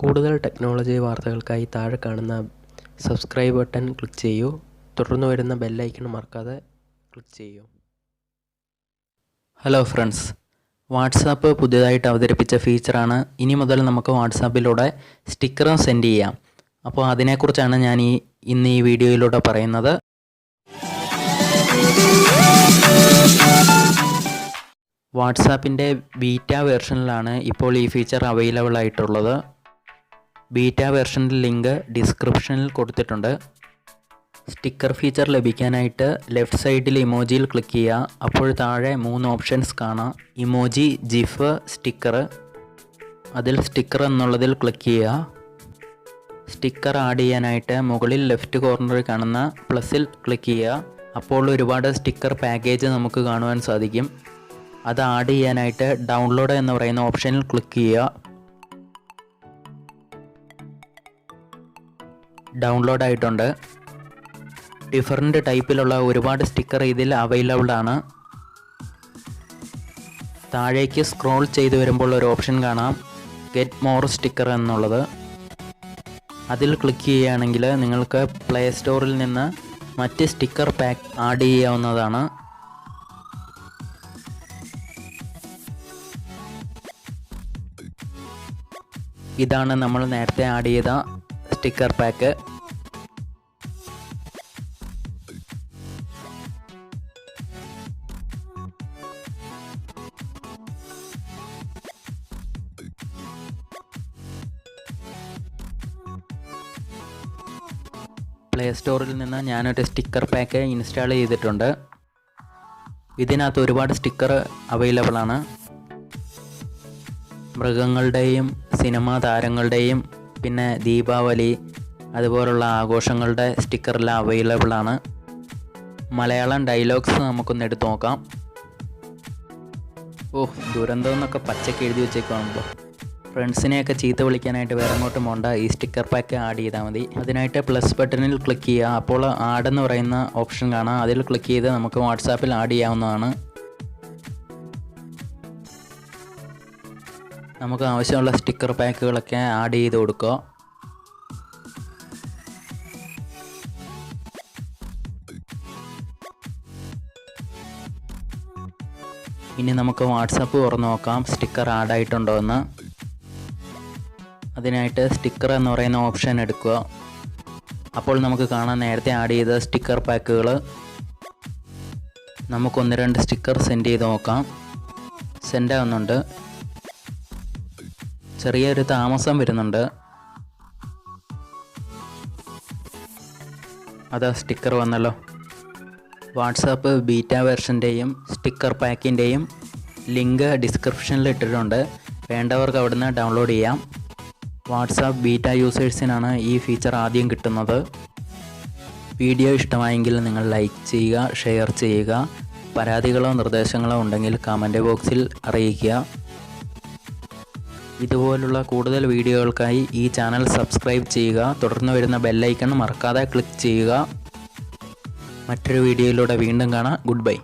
കൂടുതൽ ടെക്നോളജി വാർത്തകൾക്കായി താഴെ കാണുന്ന സബ്സ്ക്രൈബ് ബട്ടൺ ക്ലിക്ക് ചെയ്യൂ. തുടർന്ന് വരുന്ന ബെൽ ഐക്കൺ മറക്കാതെ ക്ലിക്ക് ചെയ്യൂ. ഹലോ ഫ്രണ്ട്സ്, വാട്സാപ്പ് പുതിയതായിട്ട് അവതരിപ്പിച്ച ഫീച്ചറാണ്. ഇനി മുതൽ നമുക്ക് വാട്സാപ്പിലൂടെ സ്റ്റിക്കറും സെൻഡ് ചെയ്യാം. അപ്പോൾ അതിനെക്കുറിച്ചാണ് ഞാൻ ഇന്ന് ഈ വീഡിയോയിലൂടെ പറയുന്നത്. വാട്സാപ്പിൻ്റെ ബീറ്റ വേർഷനിലാണ് ഇപ്പോൾ ഈ ഫീച്ചർ അവൈലബിൾ ആയിട്ടുള്ളത്. ബീറ്റ വേർഷൻ്റെ ലിങ്ക് ഡിസ്ക്രിപ്ഷനിൽ കൊടുത്തിട്ടുണ്ട്. സ്റ്റിക്കർ ഫീച്ചർ ലഭിക്കാനായിട്ട് ലെഫ്റ്റ് സൈഡിൽ ഇമോജിയിൽ ക്ലിക്ക് ചെയ്യുക. അപ്പോൾ താഴെ 3 ഓപ്ഷൻസ് കാണാം: ഇമോജി, ജിഫ്, സ്റ്റിക്കർ. അതിൽ സ്റ്റിക്കർ എന്നുള്ളതിൽ ക്ലിക്ക് ചെയ്യുക. സ്റ്റിക്കർ ആഡ് ചെയ്യാനായിട്ട് മുകളിൽ ലെഫ്റ്റ് കോർണറിൽ കാണുന്ന പ്ലസിൽ ക്ലിക്ക് ചെയ്യുക. അപ്പോൾ ഒരുപാട് സ്റ്റിക്കർ പാക്കേജ് നമുക്ക് കാണുവാൻ സാധിക്കും. അത് ആഡ് ചെയ്യാനായിട്ട് ഡൗൺലോഡ് എന്ന് പറയുന്ന ഓപ്ഷനിൽ ക്ലിക്ക് ചെയ്യുക. ഡൗൺലോഡ് ആയിട്ടുണ്ട്. ഡിഫറൻറ്റ് ടൈപ്പിലുള്ള ഒരുപാട് സ്റ്റിക്കർ ഇതിൽ അവൈലബിൾ ആണ്. താഴേക്ക് സ്ക്രോൾ ചെയ്ത് വരുമ്പോൾ ഒരു ഓപ്ഷൻ കാണാം, ഗെറ്റ് മോർ സ്റ്റിക്കർ എന്നുള്ളത്. അതിൽ ക്ലിക്ക് ചെയ്യുകയാണെങ്കിൽ നിങ്ങൾക്ക് പ്ലേ സ്റ്റോറിൽ നിന്ന് മറ്റ് സ്റ്റിക്കർ പാക്ക് ആഡ് ചെയ്യാവുന്നതാണ്. ഇതാണ് നമ്മൾ നേരത്തെ ആഡ് ചെയ്ത സ്റ്റിക്കർ പാക്ക്. പ്ലേ സ്റ്റോറിൽ നിന്ന് ഞാനൊരു സ്റ്റിക്കർ പാക്ക് ഇൻസ്റ്റാൾ ചെയ്തിട്ടുണ്ട്. ഇതിനകത്ത് ഒരുപാട് സ്റ്റിക്കർ അവൈലബിൾ ആണ്. മൃഗങ്ങളുടെയും സിനിമാ താരങ്ങളുടെയും പിന്നെ ദീപാവലി അതുപോലുള്ള ആഘോഷങ്ങളുടെ സ്റ്റിക്കറെല്ലാം അവൈലബിൾ ആണ്. മലയാളം ഡയലോഗ്സ് നമുക്കൊന്ന് എടുത്ത് നോക്കാം. ദുരന്തം എന്നൊക്കെ പച്ചയ്ക്ക് എഴുതി വെച്ചേക്കാണല്ലോ. ഫ്രണ്ട്സിനെയൊക്കെ ചീത്ത വിളിക്കാനായിട്ട് വേറെ അങ്ങോട്ടും പോണ്ട, ഈ സ്റ്റിക്കർ പാക്ക് ആഡ് ചെയ്താൽ മതി. അതിനായിട്ട് പ്ലസ് ബട്ടണിൽ ക്ലിക്ക് ചെയ്യുക. അപ്പോൾ ആഡ് എന്ന് പറയുന്ന ഓപ്ഷൻ കാണാം. അതിൽ ക്ലിക്ക് ചെയ്ത് നമുക്ക് വാട്സാപ്പിൽ ആഡ് ചെയ്യാവുന്നതാണ്. നമുക്ക് ആവശ്യമുള്ള സ്റ്റിക്കർ പാക്കുകളൊക്കെ ആഡ് ചെയ്ത് കൊടുക്കുക. ഇനി നമുക്ക് വാട്സാപ്പ് തുറന്ന് നോക്കാം സ്റ്റിക്കർ ആഡ് ആയിട്ടുണ്ടോ എന്ന്. അതിനായിട്ട് സ്റ്റിക്കർ എന്ന് പറയുന്ന ഓപ്ഷൻ എടുക്കുക. അപ്പോൾ നമുക്ക് കാണാം നേരത്തെ ആഡ് ചെയ്ത സ്റ്റിക്കർ പാക്കുകൾ. നമുക്ക് 1-2 സ്റ്റിക്കർ സെൻഡ് ചെയ്ത് നോക്കാം. സെൻഡ് ആവുന്നുണ്ട്. ചെറിയൊരു താമസം വരുന്നുണ്ട്. അതാ സ്റ്റിക്കർ വന്നല്ലോ. വാട്സാപ്പ് ബീറ്റ വെർഷൻ്റെയും സ്റ്റിക്കർ പാക്കിൻ്റെയും ലിങ്ക് ഡിസ്ക്രിപ്ഷനിൽ ഇട്ടിട്ടുണ്ട്. വേണ്ടവർക്ക് അവിടുന്ന് ഡൗൺലോഡ് ചെയ്യാം. വാട്സാപ്പ് ബീറ്റ യൂസേഴ്സിനാണ് ഈ ഫീച്ചർ ആദ്യം കിട്ടുന്നത്. വീഡിയോ ഇഷ്ടമായെങ്കിൽ നിങ്ങൾ ലൈക്ക് ചെയ്യുക, ഷെയർ ചെയ്യുക. പരാതികളോ നിർദ്ദേശങ്ങളോ ഉണ്ടെങ്കിൽ കമൻറ്റ് ബോക്സിൽ അറിയിക്കുക. ഇതുപോലുള്ള കൂടുതൽ വീഡിയോകൾക്കായി ഈ ചാനൽ സബ്സ്ക്രൈബ് ചെയ്യുക. തുടർന്ന് വരുന്ന ബെൽ ഐക്കൺ മറക്കാതെ ക്ലിക്ക് ചെയ്യുക. മറ്റൊരു വീഡിയോയിലൂടെ വീണ്ടും കാണാം. Good bye.